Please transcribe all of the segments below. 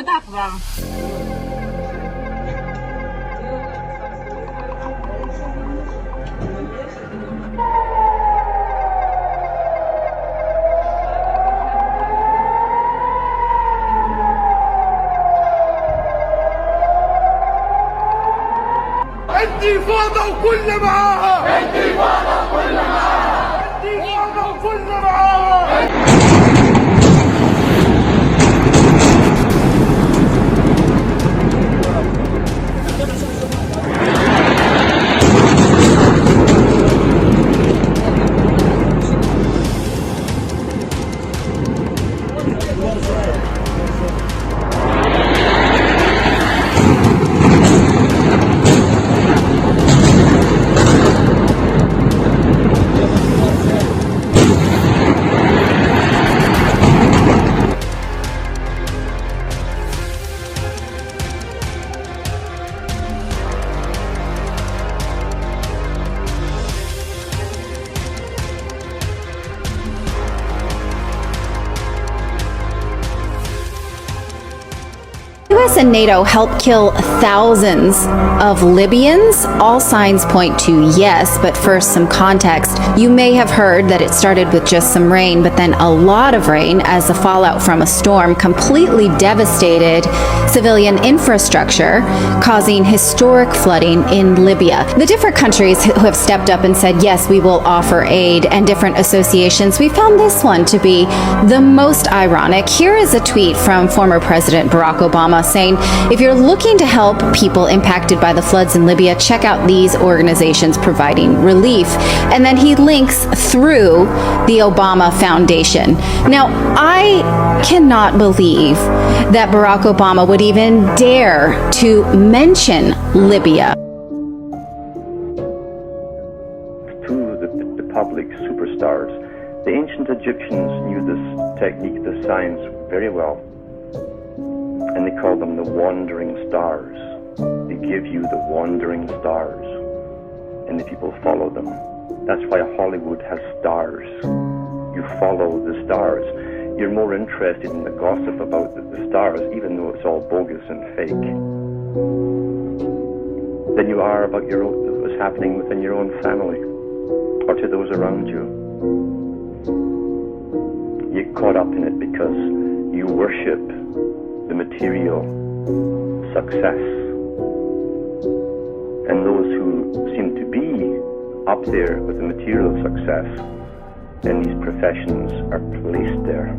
Udakvam. انتفاضة وكل معاها انتفاضة وكل معاها انتفاضة وكل معاها. US and NATO helped kill thousands of Libyans. All signs point to yes, but first some context. You may have heard that it started with just some rain, but then a lot of rain as the fallout from a storm completely devastated civilian infrastructure, causing historic flooding in Libya. The different countries who have stepped up and said, yes, we will offer aid, and different associations, we found this one to be the most ironic. Here is a tweet from former President Barack Obama saying, if you're looking to help people impacted by the floods in Libya, check out these organizations providing relief. And then he links through the Obama Foundation. Now, I cannot believe that Barack Obama would even dare to mention Libya. To the public superstars, the ancient Egyptians knew this technique, this science very well. And they call them the wandering stars. They give you the wandering stars, and the people follow them. That's why Hollywood has stars. You follow the stars. You're more interested in the gossip about the stars, even though it's all bogus and fake, than you are about what's happening within your own family or to those around you. You get caught up in it because you worship the material success, and those who seem to be up there with the material success in these professions are placed there.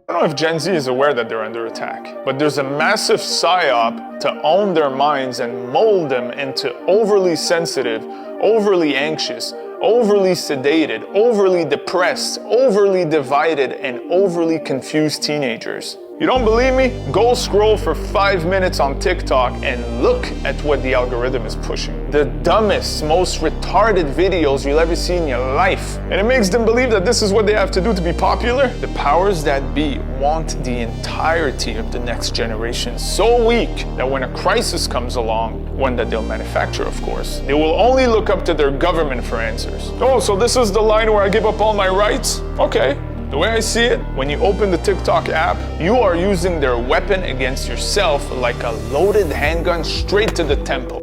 I don't know if Gen Z is aware that they're under attack, but there's a massive psyop to own their minds and mold them into overly sensitive, overly anxious, overly sedated, overly depressed, overly divided, and overly confused teenagers. You don't believe me? Go scroll for 5 minutes on TikTok and look at what the algorithm is pushing. The dumbest, most retarded videos you'll ever see in your life. And it makes them believe that this is what they have to do to be popular. The powers that be want the entirety of the next generation so weak that when a crisis comes along, one that they'll manufacture, of course, they will only look up to their government for answers. Oh, so this is the line where I give up all my rights? Okay. The way I see it, when you open the TikTok app, you are using their weapon against yourself like a loaded handgun straight to the temple.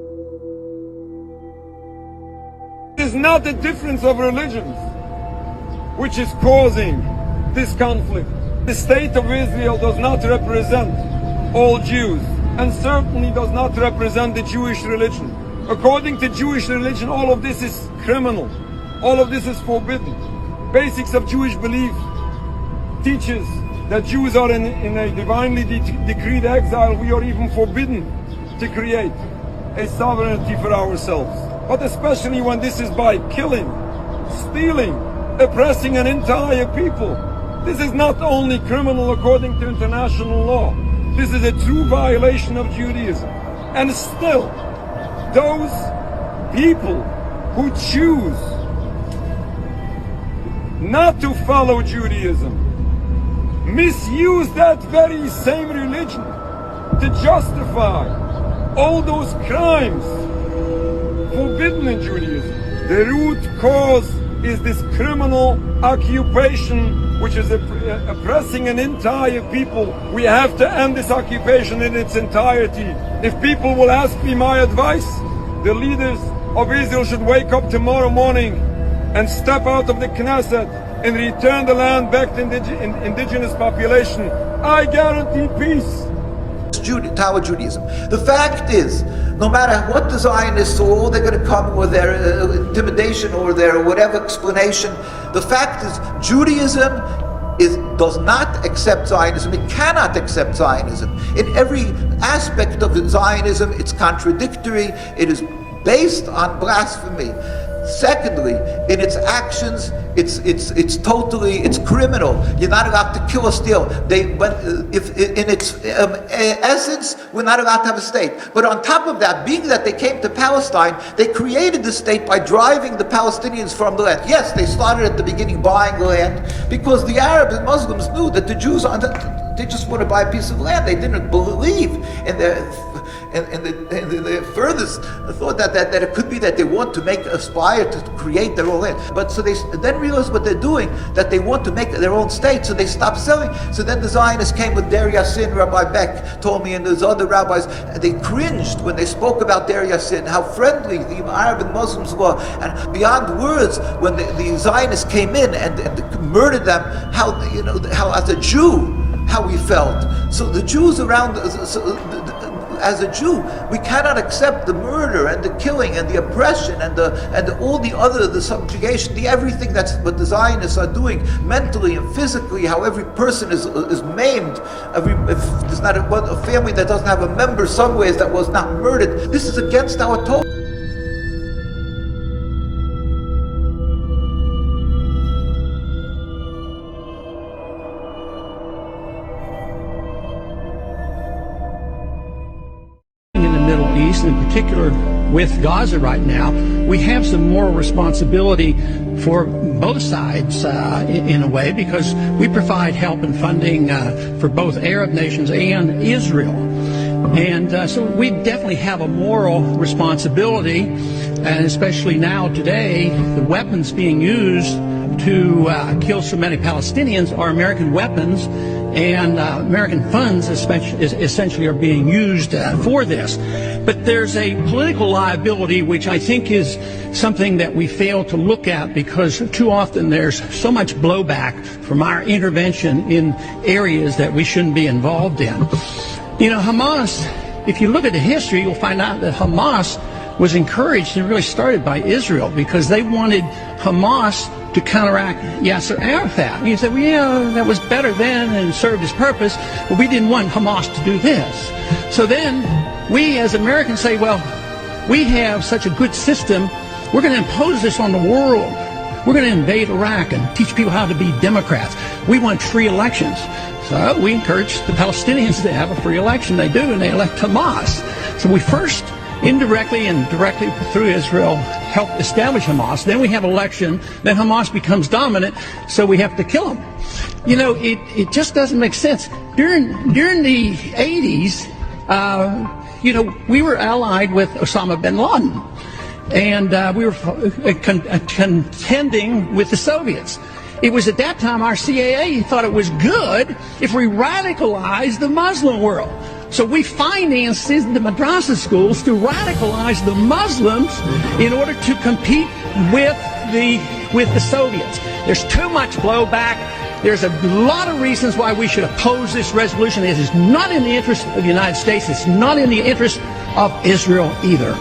It is not the difference of religions which is causing this conflict. The state of Israel does not represent all Jews, and certainly does not represent the Jewish religion. According to Jewish religion, all of this is criminal. All of this is forbidden. Basics of Jewish belief teaches that Jews are in a divinely decreed exile. We are even forbidden to create a sovereignty for ourselves. But especially when this is by killing stealing, oppressing an entire people. This is not only criminal according to international law. This is a true violation of Judaism. And still, those people who choose not to follow Judaism misuse that very same religion to justify all those crimes forbidden in Judaism. The root cause is this criminal occupation which is oppressing an entire people. We have to end this occupation in its entirety. If people will ask me my advice, the leaders of Israel should wake up tomorrow morning and step out of the Knesset and return the land back to indigenous population. I guarantee peace. Tower Judaism. The fact is, no matter what the Zionists or they're going to come with their intimidation or their whatever explanation, the fact is Judaism does not accept Zionism. It cannot accept Zionism. In every aspect of Zionism, it's contradictory. It is based on blasphemy. Secondly, in its actions, it's criminal. You're not allowed to kill or steal. In its essence, we're not allowed to have a state. But on top of that, being that they came to Palestine, they created the state by driving the Palestinians from the land. Yes, they started at the beginning buying land because the Arabs and Muslims knew that the Jews they just want to buy a piece of land. They didn't believe in the furthest thought that it could be that they want to aspire to create their own land. But so they then realized what they're doing, that they want to make their own state, so they stopped selling. So then the Zionists came with Der Yassin, Rabbi Beck told me, and there's other rabbis, and they cringed when they spoke about Der Yassin, how friendly the Arab and Muslims were, and beyond words, when the Zionists came in and murdered them, how as a Jew, how we felt. So the Jews around as a Jew, we cannot accept the murder and the killing and the oppression and all the subjugation, everything that's what the Zionists are doing mentally and physically, how every person is maimed. If there's not a family that doesn't have a member somewhere that was not murdered, this is against our Torah. In particular with Gaza right now, we have some moral responsibility for both sides in a way, because we provide help and funding for both Arab nations and Israel. And so we definitely have a moral responsibility, and especially now today, the weapons being used to kill so many Palestinians are American weapons, and American funds essentially are being used for this. But there's a political liability which I think is something that we fail to look at, because too often there's so much blowback from our intervention in areas that we shouldn't be involved in. Hamas, if you look at the history, you'll find out that Hamas was encouraged and really started by Israel, because they wanted Hamas to counteract Yasser Arafat. And you said, well, yeah, that was better then and served its purpose, but we didn't want Hamas to do this. So then we as Americans say, well, we have such a good system, we're going to impose this on the world. We're going to invade Iraq and teach people how to be Democrats. We want free elections. So we encourage the Palestinians to have a free election. They do, and they elect Hamas. So we first indirectly and directly through Israel help establish Hamas. Then we have election. Then Hamas becomes dominant, so we have to kill them. It just doesn't make sense. During the 80s, we were allied with Osama bin Laden, and we were contending with the Soviets. It was at that time our CIA thought it was good if we radicalized the Muslim world. So we financed the madrasa schools to radicalize the Muslims in order to compete with the Soviets. There's too much blowback. There's a lot of reasons why we should oppose this resolution. It is not in the interest of the United States. It's not in the interest of Israel either.